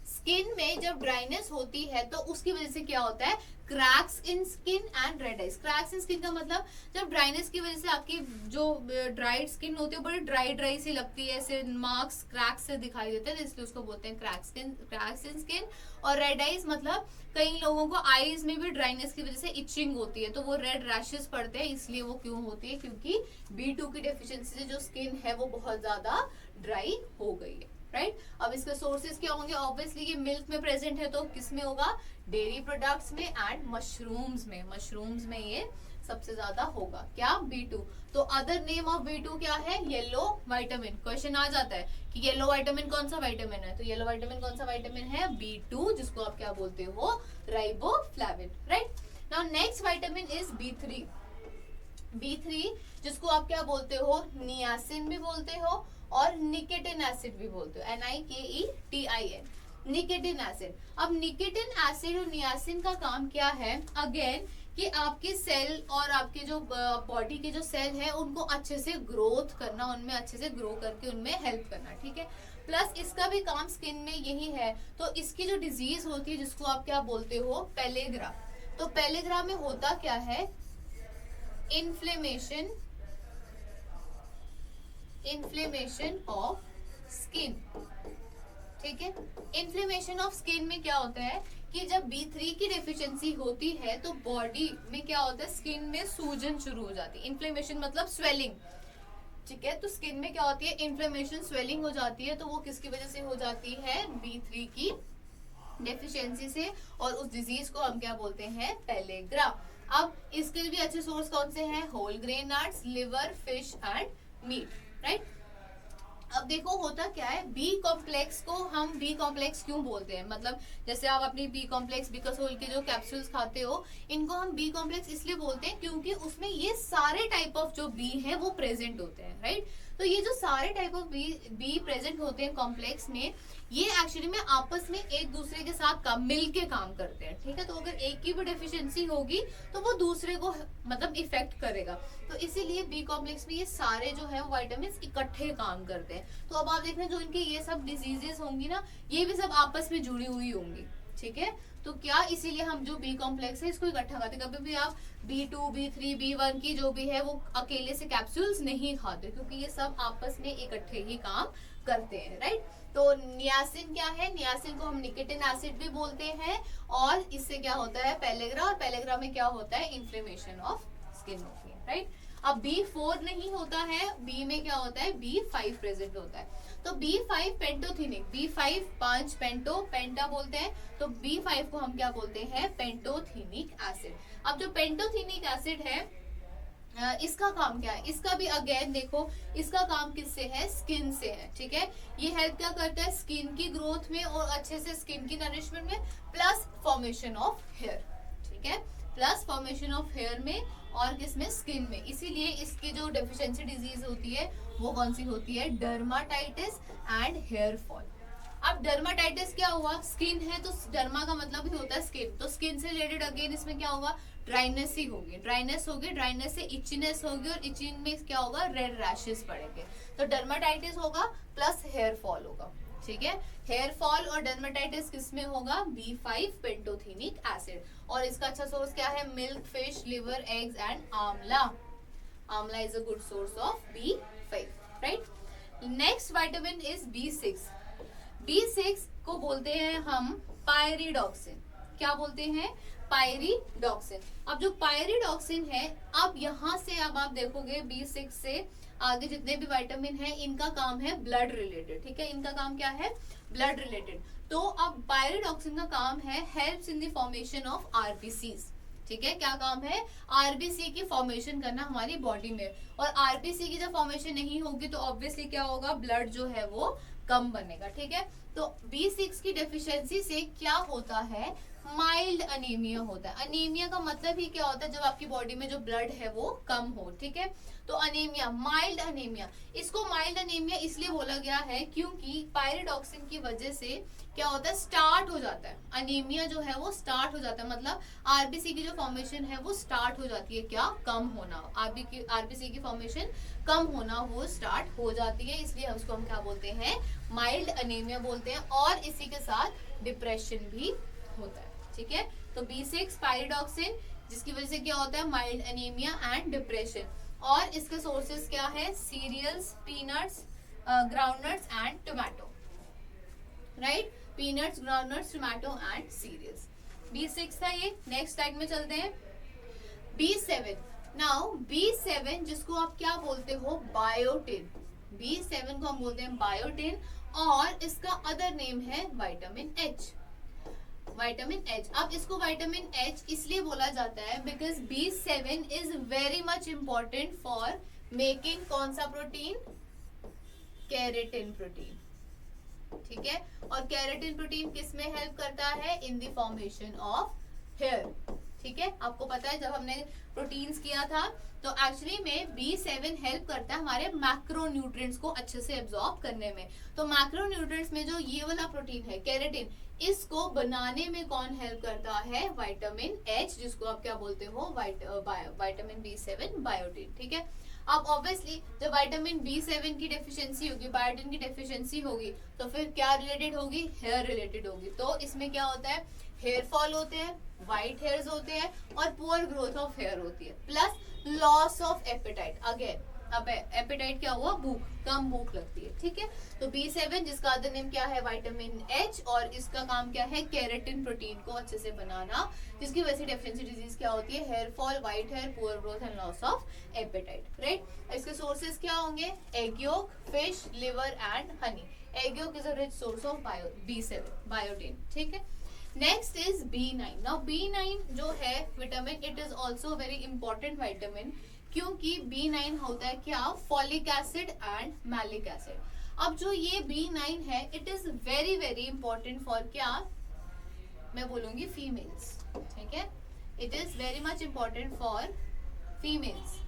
स्किन में जब ड्राइनेस होती है तो उसकी वजह से क्या होता है, cracks in skin and red eyes. Cracks in skin का मतलब जब ड्राइनेस की वजह से आपकी जो ड्राइड स्किन होती है बड़ी ड्राई सी लगती है, ऐसे मार्क्स क्रैक्स से दिखाई देते हैं, इसलिए उसको बोलते हैं क्रैक्स इन स्किन। और रेड आइज मतलब कई लोगों को आईज में भी ड्राइनेस की वजह से इचिंग होती है, तो वो रेड रैशेस पड़ते हैं, इसलिए वो क्यों होती है, क्योंकि B2 की डेफिशिएंसी से जो स्किन है वो बहुत ज्यादा ड्राई हो गई है, राइट। अब इसके सोर्सेज क्या होंगे, ऑब्वियसली ये मिल्क में प्रेजेंट है तो किस में होगा, डेयरी प्रोडक्ट्स में एंड मशरूम्स में। मशरूम्स में ये सबसे ज्यादा होगा, क्या, B2। तो अदर नेम ऑफ B2 क्या है, येलो विटामिन। क्वेश्चन आ जाता है कि येलो विटामिन कौन सा विटामिन है, तो येलो विटामिन कौन सा विटामिन है, B2, जिसको आप क्या बोलते हो, riboflavin, right. Now next vitamin is B3। B3 जिसको आप क्या बोलते हो, नियासिन भी बोलते हो और निकेटिन एसिड भी बोलते हो, NIKETIN, निकेटिन एसिड। अब निकेटिन एसिड और नियासिन का काम क्या है, अगेन कि आपके सेल और आपके जो बॉडी के जो सेल है उनको अच्छे से ग्रोथ करना, उनमें अच्छे से ग्रो करके उनमें हेल्प करना, ठीक है। प्लस इसका भी काम स्किन में यही है। तो इसकी जो डिजीज होती है जिसको आप क्या बोलते हो, पेलेग्रा। तो पेलेग्रा में होता क्या है, इन्फ्लेमेशन ऑफ स्किन, ठीक है। इन्फ्लेमेशन ऑफ स्किन में क्या होता है कि जब B3 की डेफिशिएंसी होती है तो बॉडी में क्या होता है, स्किन में सूजन शुरू हो जाती है। इन्फ्लेमेशन मतलब स्वेलिंग, ठीक है। तो स्किन में क्या होती है, इन्फ्लेमेशन, स्वेलिंग हो जाती है। तो वो किसकी वजह से हो जाती है, B3 की डेफिशिएंसी से, और उस डिजीज को हम क्या बोलते हैं, पेलेग्रा। अब इसके भी अच्छे सोर्स कौन से हैं, whole grain nuts, liver, fish and meat, right. अब देखो होता क्या है, बी कॉम्प्लेक्स को हम बी कॉम्प्लेक्स क्यों बोलते हैं, मतलब जैसे आप अपनी बी कॉम्प्लेक्स, बिकासोल के जो कैप्सूल्स खाते हो, इनको हम बी कॉम्प्लेक्स इसलिए बोलते हैं क्योंकि उसमें ये सारे टाइप ऑफ जो बी है वो प्रेजेंट होते हैं, राइट। तो ये जो सारे टाइप ऑफ बी प्रेजेंट होते हैं कॉम्प्लेक्स में, ये एक्चुअली में आपस में एक दूसरे के साथ मिल के काम करते हैं, ठीक है। तो अगर एक की भी डेफिशिएंसी होगी तो वो दूसरे को मतलब इफेक्ट करेगा। तो इसीलिए बी कॉम्प्लेक्स में ये सारे जो है वाइटामिन इकट्ठे काम करते हैं। तो अब आप देखना जो इनके ये सब डिजीजेस होंगी ना, ये भी सब आपस में जुड़ी हुई होंगी, ठीक है। तो क्या इसीलिए हम जो बी कॉम्प्लेक्स है इसको इकट्ठा खाते हैं। कभी भी आप B2, B3, B1 की जो भी है वो अकेले से कैप्सूल्स नहीं खाते, क्योंकि ये सब आपस में इकट्ठे ही काम करते हैं, राइट। तो नियासिन क्या है, नियासिन को हम निकेटिन एसिड भी बोलते हैं, और इससे क्या होता है, पेलेग्रा, और पेलेग्रा में क्या होता है, इन्फ्लेमेशन ऑफ स्किन होती है, राइट। अब B4 नहीं होता है, B में क्या होता है, B5 प्रेजेंट होता है। तो B5 पेंटोथिनिक, B5 5 पेंटा बोलते हैं, तो B5 को हम क्या बोलते हैं, पेंटोथिनिक एसिड। अब जो पेंटोथिनिक एसिड है इसका काम क्या है, इसका भी अगेन देखो, इसका काम किससे है, स्किन से है, ठीक है। ये हेल्प क्या करता है, स्किन की ग्रोथ में और अच्छे से स्किन की नरिशमेंट में, प्लस फॉर्मेशन ऑफ हेयर, ठीक है, प्लस फॉर्मेशन ऑफ हेयर में, और किसमें, स्किन में। इसीलिए इसकी जो डेफिशिएंसी डिजीज होती है वो कौन सी होती है, डर्माटाइटिस एंड हेयर फॉल। अब डर्माटाइटिस क्या हुआ, स्किन है तो डर्मा का मतलब ही होता है स्किन, तो स्किन से रिलेटेड अगेन इसमें क्या होगा, ड्राइनेस ही होगी, ड्राइनेस होगी, ड्राइनेस से इचीनेस होगी, और इचिंग में क्या होगा, रेड रैशेस पड़ेंगे। तो डर्माटाइटिस होगा प्लस हेयर फॉल होगा, ठीक है। हेयर फॉल और डर्माटाइटिस किसमें होगा, B5 पेंटोथिनिक एसिड। और इसका अच्छा सोर्स क्या है, milk, fish, liver, eggs and आंवला। आंवला is a good source of B5, right. Next vitamin is B6। B6 को बोलते हैं हम पायरिडॉक्सिन। क्या बोलते हैं, पायरिडॉक्सिन। अब जो पायरिडॉक्सिन है, अब यहाँ से अब आप देखोगे B6 से आगे जितने भी विटामिन है इनका काम है ब्लड रिलेटेड, ठीक है। इनका काम क्या है, ब्लड रिलेटेड। तो अब पायरिडॉक्सिन का काम है helps in the formation of RBCs, ठीक है। क्या काम है, आरबीसी की फॉर्मेशन करना हमारी बॉडी में, और आरबीसी की जब फॉर्मेशन नहीं होगी तो ऑब्वियसली क्या होगा, ब्लड जो है वो कम बनेगा, ठीक है। तो B6 की डेफिशिएंसी से क्या होता है, माइल्ड अनीमिया होता है। अनीमिया का मतलब ही क्या होता है, जब आपकी बॉडी में जो ब्लड है वो कम हो, ठीक है। तो अनीमिया, माइल्ड अनीमिया, इसको माइल्ड अनीमिया इसलिए बोला गया है क्योंकि पायरिडॉक्सिन की वजह से क्या होता है, स्टार्ट हो जाता है अनीमिया जो है वो स्टार्ट हो जाता है, मतलब आरबीसी की जो फॉर्मेशन है वो स्टार्ट हो जाती है, क्या, कम होना, आरबीसी की फॉर्मेशन कम होना वो स्टार्ट हो जाती है, इसलिए हम उसको हम क्या बोलते हैं, माइल्ड अनीमिया बोलते हैं। और इसी के साथ डिप्रेशन भी होता है, ठीक है। तो B6 पायरिडॉक्सिन, जिसकी वजह से क्या होता है, माइल्ड अनीमिया एंड डिप्रेशन। और इसके सोर्सेज क्या है, cereals, peanuts, groundnuts and tomato, right. Peanuts, groundnuts, tomato and cereals. B6 था ये। नेक्स्ट स्लाइड में चलते हैं, B7। नाउ B7 जिसको आप क्या बोलते हो, बायोटिन। B7 को हम बोलते हैं बायोटिन, और इसका अदर नेम है विटामिन H, विटामिन H। अब इसको विटामिन H इसलिए बोला जाता है because B7 is very much important for making कौन सा प्रोटीन, केराटिन प्रोटीन, ठीक है। और केराटिन प्रोटीन किस में हेल्प करता है, in the formation of hair, ठीक है, आपको पता है जब हमने प्रोटीन्स किया था तो एक्चुअली में B7 हेल्प करता है हमारे मैक्रो न्यूट्रिएंट्स को अच्छे से एब्जॉर्ब करने में। तो मैक्रो न्यूट्रिएंट्स में जो ये वाला प्रोटीन है केराटिन, इसको बनाने में कौन हेल्प करता है? विटामिन H, जिसको आप क्या बोलते हो? Vitamin B7 biotin. ठीक है, अब ऑब्वियसली जब विटामिन B7 की डेफिशिएंसी होगी, बायोटिन की डेफिशिएंसी होगी, तो फिर क्या रिलेटेड होगी? हेयर रिलेटेड होगी। तो इसमें क्या होता है? हेयर फॉल होते हैं, व्हाइट हेयर्स होते हैं और पुअर ग्रोथ ऑफ हेयर होती है, plus loss of apatite. Again अब एपेटाइट क्या हुआ? भूख, कम भूख लगती है। ठीक है, तो B7 जिसका अदर नेम क्या है? विटामिन H, और इसका काम क्या है? केराटिन प्रोटीन को अच्छे से बनाना, जिसकी वजह से डेफिशिएंसी डिजीज क्या होती है? Hair fall, white hair, poor growth and loss of appetite. Right, इसके सोर्सेज क्या होंगे? Egg yolk, fish, liver and honey. Egg yolk is a rich source of B7 biotin. ठीक है, next is B9। Now B9 जो है vitamin, it is also very important vitamin, क्योंकि B9 होता है क्या? Folic acid and malic acid. अब जो ये B9 है, it is very very important for क्या? मैं बोलूंगी फीमेल्स। ठीक है, it is very much important for females.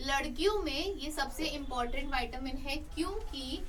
लड़कियों में ये सबसे इंपॉर्टेंट विटामिन है, क्योंकि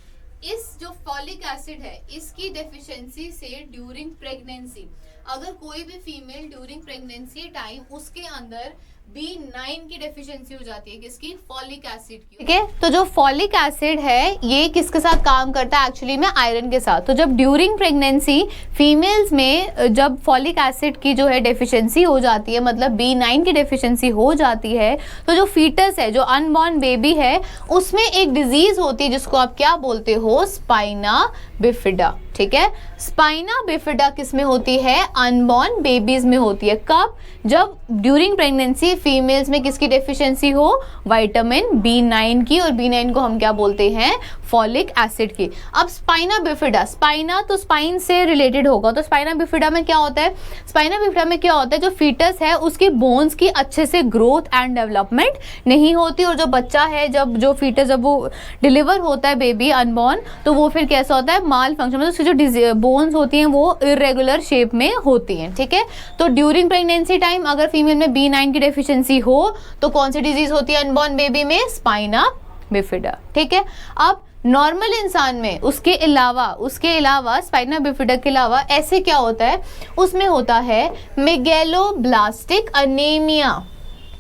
इस जो फॉलिक एसिड है इसकी डेफिशिएंसी से ड्यूरिंग प्रेगनेंसी, अगर कोई भी फीमेल ड्यूरिंग प्रेगनेंसी टाइम उसके अंदर B9 की डेफिशिएंसी हो जाती है, किसकी? फॉलिक एसिड की। ठीक है, तो जो फॉलिक एसिड है ये किसके साथ काम करता है? एक्चुअली में आयरन के साथ। तो जब ड्यूरिंग प्रेगनेंसी फीमेल्स में जब फॉलिक एसिड की जो है डेफिशिएंसी हो जाती है, मतलब B9 की डेफिशिएंसी हो जाती है, तो जो फीटस है, जो अनबॉर्न बेबी है, उसमें एक डिजीज होती है जिसको आप क्या बोलते हो? Spina bifida. ठीक है, स्पाइना बिफिडा किस में होती है? अनबॉर्न बेबीज में होती है। कब? जब ड्यूरिंग प्रेगनेंसी फीमेल्स में किसकी डेफिशिएंसी हो? विटामिन B9 की, और B9 को हम क्या बोलते हैं? फॉलिक एसिड की। अब स्पाइना बिफिडा, स्पाइना तो स्पाइन से रिलेटेड होगा, तो स्पाइना बिफिडा में क्या होता है? स्पाइना बिफिडा में क्या होता है? जो फीटस है उसके बोन्स की अच्छे से ग्रोथ एंड डेवलपमेंट नहीं होती, और जो बच्चा है, जब जो फीटस जब वो डिलीवर होता है बेबी अनबॉर्न, तो वो फिर कैसा होता है? माल फंक्शन, मतलब उसकी जो बोन्स होती हैं वो इरेगुलर शेप में होती हैं। ठीक है, तो ड्यूरिंग प्रेगनेंसी टाइम अगर फीमेल में B9 की डेफिशिएंसी हो तो कौन सी डिजीज होती है अनबॉर्न बेबी में? Spina bifida. ठीक है, अब नॉर्मल इंसान में उसके अलावा स्पाइना बिफिडा के अलावा ऐसे क्या होता है? उसमें होता है मेगैलोब्लास्टिक अनीमिया।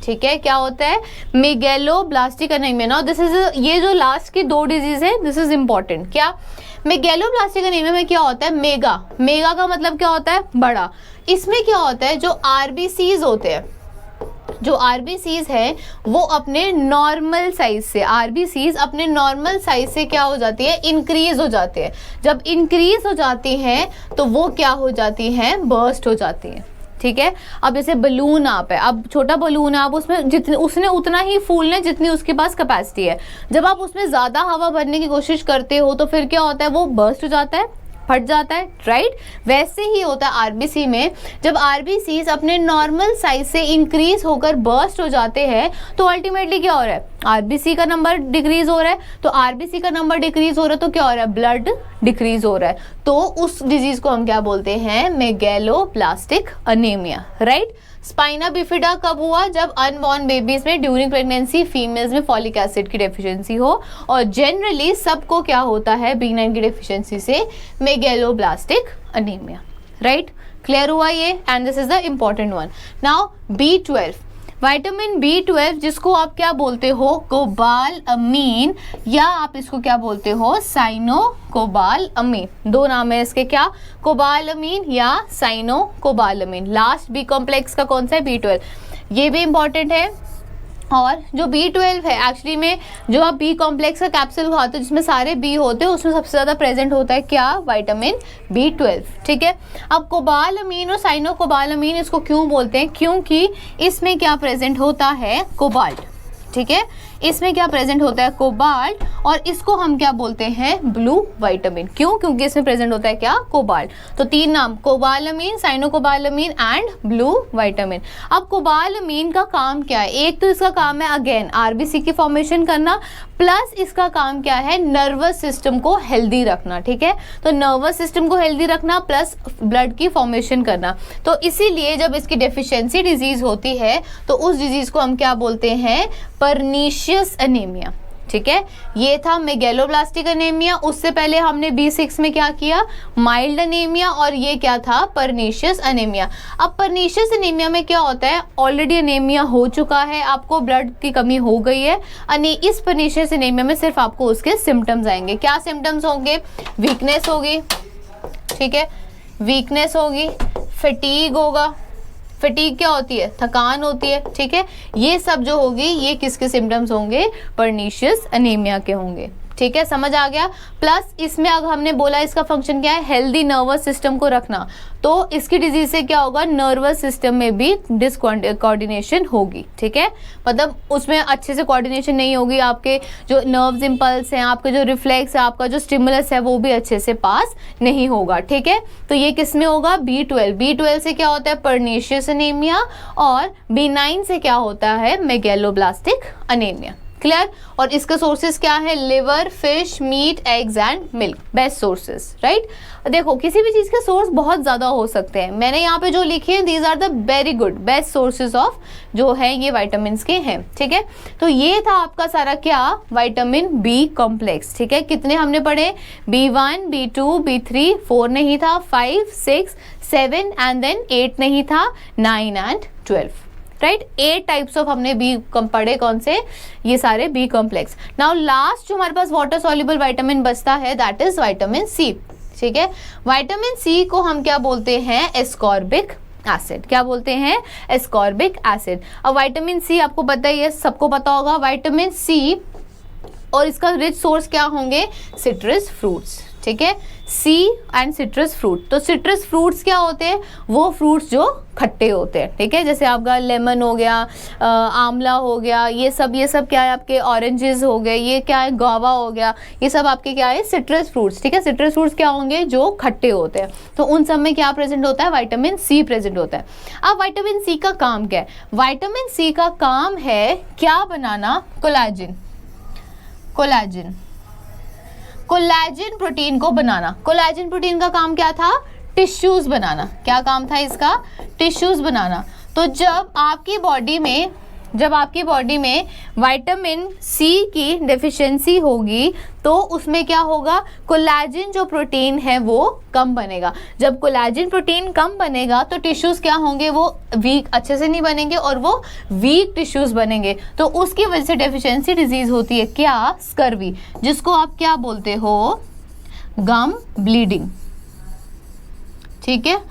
ठीक है, क्या होता है? Megaloblastic anaemia. Now this is, ये जो लास्ट की दो डिजीज है, दिस इज इंपॉर्टेंट। क्या? मेगैलोब्लास्टिक अनीमिया में क्या होता है? मेगा का मतलब क्या होता है? बड़ा। इसमें क्या होता है? जो RBCs होते हैं, जो RBCs है वो अपने नॉर्मल साइज से, RBCs अपने नॉर्मल साइज से क्या हो जाती है? इंक्रीज हो जाते हैं। जब इंक्रीज हो जाती हैं तो वो क्या हो जाती हैं? बर्स्ट हो जाती हैं। ठीक है, अब जैसे बलून आप है, अब छोटा बलून है, आप उसमें जितने उसने उतना ही फूलना है जितनी उसके पास कैपेसिटी है। जब आप उसमें ज़्यादा हवा भरने की कोशिश करते हो तो फिर क्या होता है? वो बर्स्ट हो जाता है, फट जाता है। राइट, वैसे ही होता है RBC में। जब RBCs अपने नॉर्मल साइज से इंक्रीज होकर बर्स्ट हो जाते हैं तो अल्टीमेटली क्या हो रहा है? RBC का नंबर डिक्रीज हो रहा है। तो RBC का नंबर डिक्रीज हो रहा है तो क्या हो रहा है? ब्लड डिक्रीज हो रहा है। तो उस डिजीज को हम क्या बोलते हैं? Megaloblastic anaemia. Right, spina bifida कब हुआ? जब अनबॉर्न बेबीज में ड्यूरिंग प्रेगनेंसी फीमेल्स में फॉलिक एसिड की डेफिशिएंसी हो, और जनरली सबको क्या होता है? B9 की डेफिशिएंसी से मेगैलोब्लास्टिक अनीमिया। राइट, क्लियर हुआ ये? And this is the important one. Now B12, vitamin B12 जिसको आप क्या बोलते हो? कोबालअमीन, या आप इसको क्या बोलते हो? साइनोकोबालअमीन। दो नाम है इसके, क्या? कोबालअमीन या साइनोकोबालअमीन। लास्ट B कॉम्प्लेक्स का कौन सा है? B12। ये भी इंपॉर्टेंट है। और जो B12 है एक्चुअली में, जो आप B कॉम्प्लेक्स का कैप्सूल खाते हो जिसमें सारे B होते हैं, उसमें सबसे ज़्यादा प्रेजेंट होता है क्या? Vitamin B12। ठीक है, अब कोबालअमीन और साइनोकोबालअमीन इसको क्यों बोलते हैं? क्योंकि इसमें क्या प्रेजेंट होता है? कोबाल्ट। ठीक है, इसमें क्या प्रेजेंट होता है, कोबाल्ट, और इसको हम क्या बोलते हैं, ब्लू विटामिन। क्यों, क्योंकि इसमें प्रेजेंट होता है क्या, कोबाल्ट। तो 3 नाम, कोबालामीन, साइनोकोबालामीन एंड ब्लू विटामिन। अब कोबालामीन का काम क्या है, एक तो इसका काम है अगेन आरबीसी की फॉर्मेशन करना, प्लस इसका काम क्या है, नर्वस सिस्टम को हेल्दी रखना। ठीक है, तो नर्वस सिस्टम को हेल्दी रखना प्लस ब्लड की फॉर्मेशन करना। तो इसीलिए जब इसकी डेफिशिएंसी डिजीज होती है तो उस डिजीज को हम क्या बोलते हैं, परनीशियस एनीमिया। ठीक है, ये था मेगैलोब्लास्टिक एनीमिया। उससे पहले हमने B6 में क्या किया, माइल्ड एनीमिया, और ये क्या था, परनीशियस एनीमिया। अब परनीशियस एनीमिया में क्या होता है, ऑलरेडी एनीमिया हो चुका है, आपको ब्लड की कमी हो गई है, इस परनीशियस एनीमिया में सिर्फ आपको उसके सिम्टम्स आएंगे। क्या सिम्टम्स होंगे, वीकनेस होगी, ठीक है, वीकनेस होगी, फटीग होगा, फटीग क्या होती है, थकान होती है। ठीक है, ये सब जो होगी ये किसके सिम्टम्स होंगे, परनीशियस एनीमिया के होंगे। ठीक है, समझ आ गया। प्लस इसमें अगर हमने बोला इसका फंक्शन क्या है, हेल्दी नर्वस सिस्टम को रखना, तो इसकी डिजीज से क्या होगा, नर्वस सिस्टम में भी डिसकोऑर्डिनेशन होगी। ठीक है, मतलब उसमें अच्छे से कोऑर्डिनेशन नहीं होगी, आपके जो नर्व्स इंपल्स हैं, आपका जो रिफ्लेक्स है, आपका जो स्टिमुलस है, वो भी अच्छे से पास नहीं होगा। ठीक है, तो ये किस में होगा, B12 से क्या होता है, परनीशियस एनीमिया, और B9 से क्या होता है, मेगैलोब्लास्टिक एनीमिया। क्लियर। और इसके सोर्सेज क्या है, liver, fish, meat, eggs and milk, best sources, right. देखो किसी भी चीज़ के सोर्स बहुत ज़्यादा हो सकते हैं, मैंने यहाँ पे जो लिखे हैं these are the very good best sources of जो है ये विटामिन के हैं। ठीक है, तो ये था आपका सारा क्या, विटामिन बी कॉम्प्लेक्स। ठीक है, कितने हमने पढ़े, B1, B2, B3, 4 नहीं था, 5, 6, 7 एंड देन 8 नहीं था, 9 एंड 12, राइट। 8 टाइप्स ऑफ हमने बी पढ़े, कौन से, ये सारे बी कॉम्प्लेक्स। नाउ लास्ट जो हमारे पास वाटर सॉल्युबल विटामिन बचता है दैट इज विटामिन सी। ठीक है, विटामिन सी को हम क्या बोलते हैं, एस्कॉर्बिक एसिड। क्या बोलते हैं, एस्कॉर्बिक एसिड। अब विटामिन सी आपको पता ही है, सबको पता होगा विटामिन सी, और इसका रिच सोर्स क्या होंगे, सिट्रस फ्रूट्स। ठीक है, सी एंड सिट्रस फ्रूट। तो सिट्रस फ्रूट्स क्या होते हैं, वो फ्रूट्स जो खट्टे होते हैं। ठीक है, जैसे आपका लेमन हो गया, आंवला हो गया, ये सब क्या है आपके, ऑरेंजेस हो गए, ये क्या है, गुआवा हो गया, ये सब आपके क्या है, सिट्रस फ्रूट्स। ठीक है, सिट्रस फ्रूट्स क्या होंगे, जो खट्टे होते हैं, तो उन सब में क्या प्रेजेंट होता है, विटामिन सी प्रेजेंट होता है। अब विटामिन सी का काम क्या है, विटामिन सी का काम है क्या बनाना, कोलेजन। कोलेजन, कोलेजन प्रोटीन को बनाना। कोलेजन प्रोटीन का काम क्या था, टिश्यूज बनाना। क्या काम था इसका, टिश्यूज बनाना। तो जब आपकी बॉडी में विटामिन सी की डेफिशिएंसी होगी तो उसमें क्या होगा, कोलेजन जो प्रोटीन है वो कम बनेगा। जब कोलेजन प्रोटीन कम बनेगा तो टिश्यूज क्या होंगे, वो वीक, अच्छे से नहीं बनेंगे और वो वीक टिश्यूज बनेंगे। तो उसकी वजह से डेफिशिएंसी डिजीज होती है क्या, स्कर्वी, जिसको आप क्या बोलते हो, गम ब्लीडिंग। ठीक है,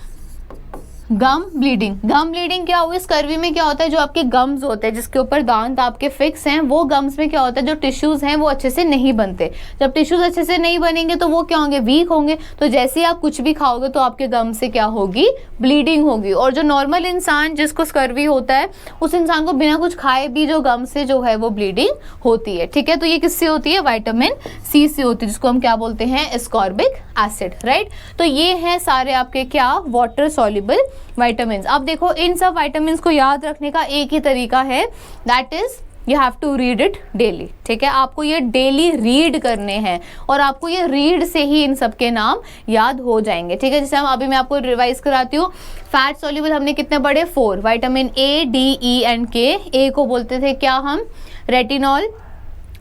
गम ब्लीडिंग। गम ब्लीडिंग क्या हुई, स्कर्वी में क्या होता है, जो आपके गम्स होते हैं जिसके ऊपर दांत आपके फिक्स हैं, वो गम्स में क्या होता है, जो टिश्यूज हैं वो अच्छे से नहीं बनते। जब टिश्यूज अच्छे से नहीं बनेंगे तो वो क्या होंगे, वीक होंगे। तो जैसे ही आप कुछ भी खाओगे तो आपके गम से क्या होगी, ब्लीडिंग होगी। और जो नॉर्मल इंसान जिसको स्कर्वी होता है, उस इंसान को बिना कुछ खाए भी जो गम से जो है वो ब्लीडिंग होती है। ठीक है, तो ये किससे होती है, विटामिन सी से होती है, जिसको हम क्या बोलते हैं, एस्कॉर्बिक एसिड, राइट। तो ये है सारे आपके क्या, वाटर सॉल्युबल विटामिन्स। अब देखो इन सब विटामिन्स को याद रखने का एक ही तरीका है, that is you have to read it daily. ठीक है, आपको ये डेली रीड करने हैं और आपको ये रीड से ही इन सब के नाम याद हो जाएंगे। ठीक है, जैसे हम अभी मैं आपको रिवाइज कराती हूँ। फैट सॉल्युबल हमने कितने पढ़े, 4, vitamin A, D, E and के। ए को बोलते थे क्या हम, रेटिनॉल,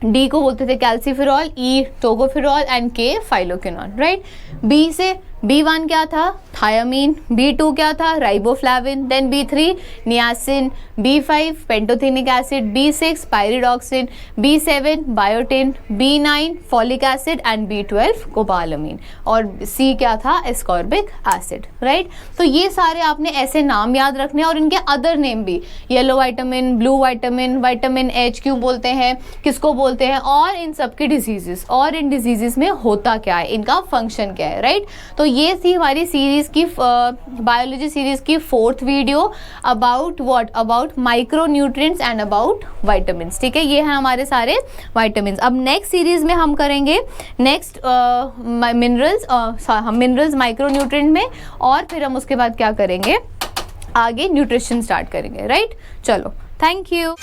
डी को बोलते थे calciferol, E tocopherol and K phylloquinone, right. B से B1 क्या था, थायामीन, B2 क्या था, riboflavin, then B3 niacin, B5 pantothenic acid, B6 pyridoxine, B7 biotin, B9 folic acid and B12 cobalamin, और C क्या था, एस्कॉर्बिक एसिड, राइट। तो ये सारे आपने ऐसे नाम याद रखने और इनके अदर नेम भी, yellow vitamin, blue vitamin, vitamin H क्यों बोलते हैं, किसको बोलते हैं, और इन सब की डिजीजेस, और इन डिजीजेस में होता क्या है, इनका फंक्शन क्या है, राइट। तो ये थी हमारी सीरीज़ की बायोलॉजी सीरीज़ की 4th video about what, about micro nutrients and about vitamins. ठीक है, ये हैं हमारे सारे वाइटामिन्स। अब नेक्स्ट सीरीज़ में हम करेंगे नेक्स्ट मिनरल्स माइक्रो न्यूट्रिएंट में, और फिर हम उसके बाद क्या करेंगे, आगे न्यूट्रिशन स्टार्ट करेंगे। राइट, चलो, थैंक यू।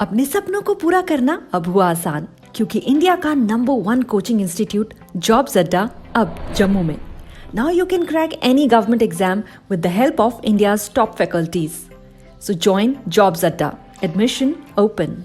अपने सपनों को पूरा करना अब हुआ आसान, क्योंकि इंडिया का नंबर 1 कोचिंग इंस्टीट्यूट जॉब्स अड्डा अब जम्मू में। Now you can crack any government exam with the help of India's top faculties. So join Jobs Adda. Admission open.